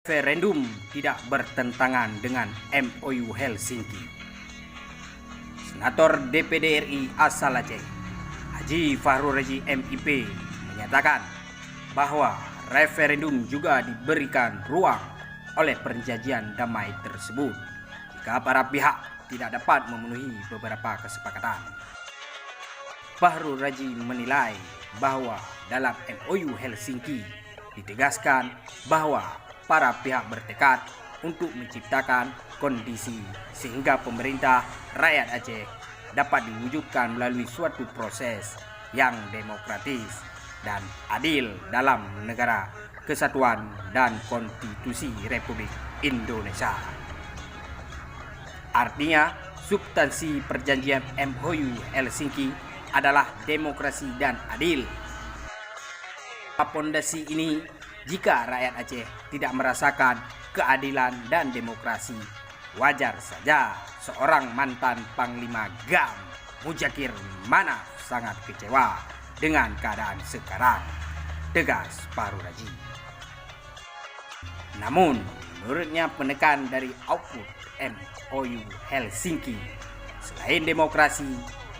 Referendum tidak bertentangan dengan MOU Helsinki. Senator DPD RI asal Aceh, Haji Fahrul Razi MIP, menyatakan bahwa referendum juga diberikan ruang oleh perjanjian damai tersebut jika para pihak tidak dapat memenuhi beberapa kesepakatan. Fahrul Razi menilai bahwa dalam MOU Helsinki ditegaskan bahwa para pihak bertekad untuk menciptakan kondisi sehingga pemerintah rakyat Aceh dapat diwujudkan melalui suatu proses yang demokratis dan adil dalam negara kesatuan dan konstitusi Republik Indonesia. Artinya, substansi perjanjian MOU Helsinki adalah demokrasi dan adil. Pondasi ini, jika rakyat Aceh tidak merasakan keadilan dan demokrasi, wajar saja seorang mantan Panglima GAM, Muzakir Manaf, sangat kecewa dengan keadaan sekarang, tegas Fahrul Razi. Namun, menurutnya penekan dari output MOU Helsinki, selain demokrasi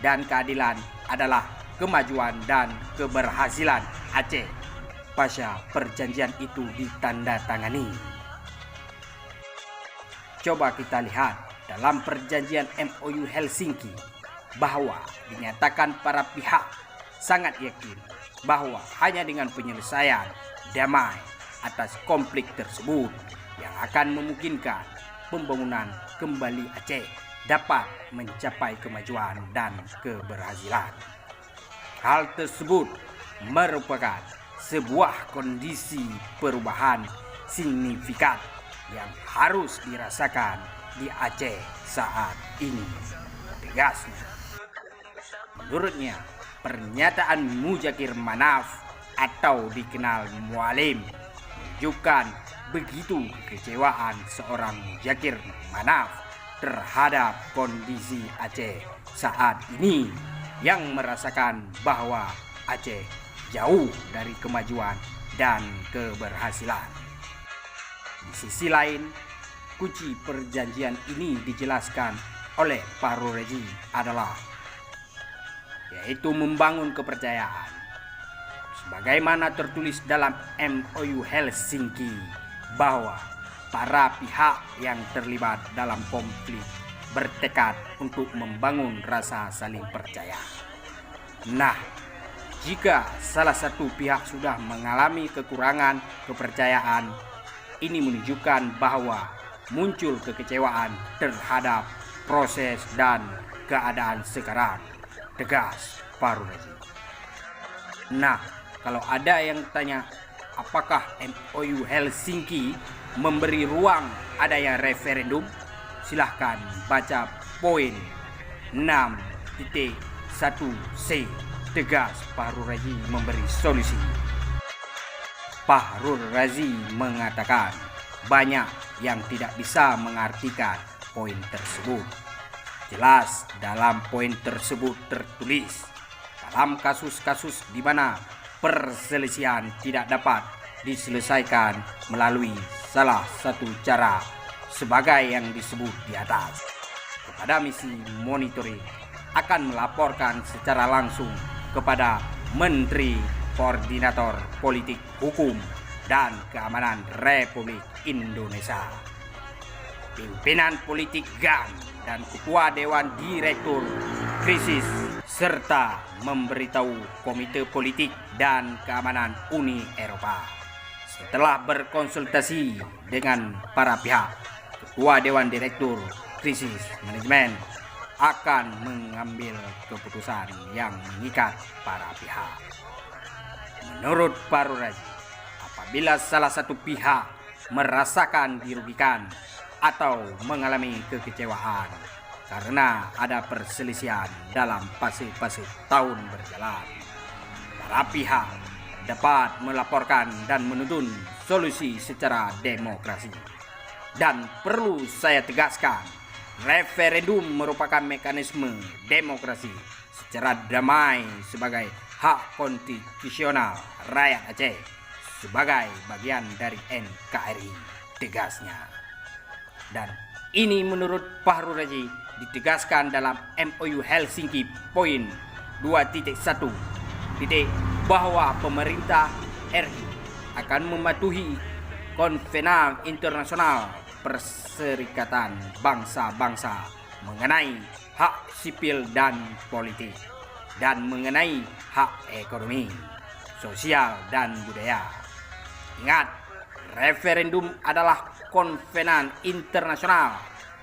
dan keadilan adalah kemajuan dan keberhasilan Aceh pasca perjanjian itu ditandatangani. Coba kita lihat dalam perjanjian MOU Helsinki bahwa dinyatakan para pihak sangat yakin bahwa hanya dengan penyelesaian damai atas konflik tersebut yang akan memungkinkan pembangunan kembali Aceh dapat mencapai kemajuan dan keberhasilan. Hal tersebut merupakan sebuah kondisi perubahan signifikan yang harus dirasakan di Aceh saat ini, tegasnya. Menurutnya, pernyataan Muzakir Manaf atau dikenal Mualim menunjukkan begitu kekecewaan seorang Muzakir Manaf terhadap kondisi Aceh saat ini yang merasakan bahwa Aceh jauh dari kemajuan dan keberhasilan. Di sisi lain, kunci perjanjian ini dijelaskan oleh Fahrul Razi adalah yaitu membangun kepercayaan. Sebagaimana tertulis dalam MOU Helsinki bahwa para pihak yang terlibat dalam konflik bertekad untuk membangun rasa saling percaya. Nah, jika salah satu pihak sudah mengalami kekurangan kepercayaan, ini menunjukkan bahwa muncul kekecewaan terhadap proses dan keadaan sekarang, tegas Fahrul Razi. Nah, kalau ada yang tanya apakah MOU Helsinki memberi ruang adanya referendum, silahkan baca poin 6.1c. Tegas Fahrul Razi memberi solusi. Fahrul Razi mengatakan banyak yang tidak bisa mengartikan poin tersebut. Jelas dalam poin tersebut tertulis, dalam kasus-kasus di mana perselisihan tidak dapat diselesaikan melalui salah satu cara sebagai yang disebut di atas, kepada misi monitoring akan melaporkan secara langsung kepada Menteri Koordinator Politik Hukum dan Keamanan Republik Indonesia, pimpinan politik GAM dan Ketua Dewan Direktur Krisis, serta memberitahu Komite Politik dan Keamanan Uni Eropa. Setelah berkonsultasi dengan para pihak, Ketua Dewan Direktur Krisis Manajemen akan mengambil keputusan yang mengikat para pihak. Menurut Fahrul Razi, apabila salah satu pihak merasakan dirugikan atau mengalami kekecewaan karena ada perselisihan dalam fase-fase tahun berjalan, para pihak dapat melaporkan dan menuntut solusi secara demokrasi. Dan perlu saya tegaskan, referendum merupakan mekanisme demokrasi secara damai sebagai hak konstitusional rakyat Aceh sebagai bagian dari NKRI. tegasnya. Dan ini menurut Fahru Razi ditegaskan dalam MOU Helsinki poin 2.1 bahwa pemerintah RI akan mematuhi Konvensi Internasional Perserikatan Bangsa-Bangsa mengenai hak sipil dan politik dan mengenai hak ekonomi, sosial, dan budaya. Ingat, referendum adalah konvensi internasional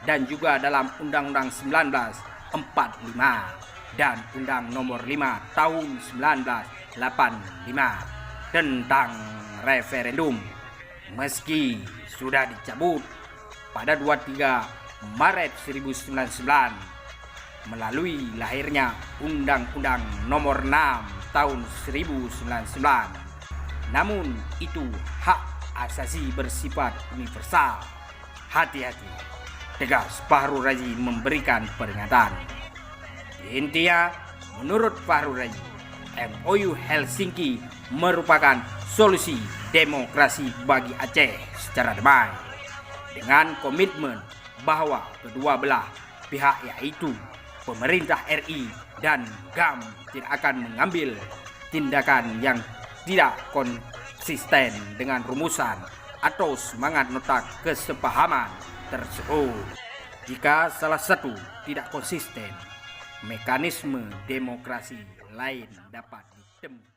dan juga dalam Undang-Undang 1945 dan Undang Nomor 5 Tahun 1985 tentang referendum. Meski sudah dicabut pada 23 Maret 1999 melalui lahirnya Undang-Undang Nomor 6 Tahun 1999, namun itu hak asasi bersifat universal. Hati-hati, tegas Fahru Razi memberikan peringatan. Intinya, menurut Fahru Razi, MOU Helsinki merupakan solusi demokrasi bagi Aceh secara damai, dengan komitmen bahwa kedua belah pihak yaitu pemerintah RI dan GAM tidak akan mengambil tindakan yang tidak konsisten dengan rumusan atau semangat nota kesepahaman tersebut. Jika salah satu tidak konsisten, mekanisme demokrasi lain dapat ditempuh.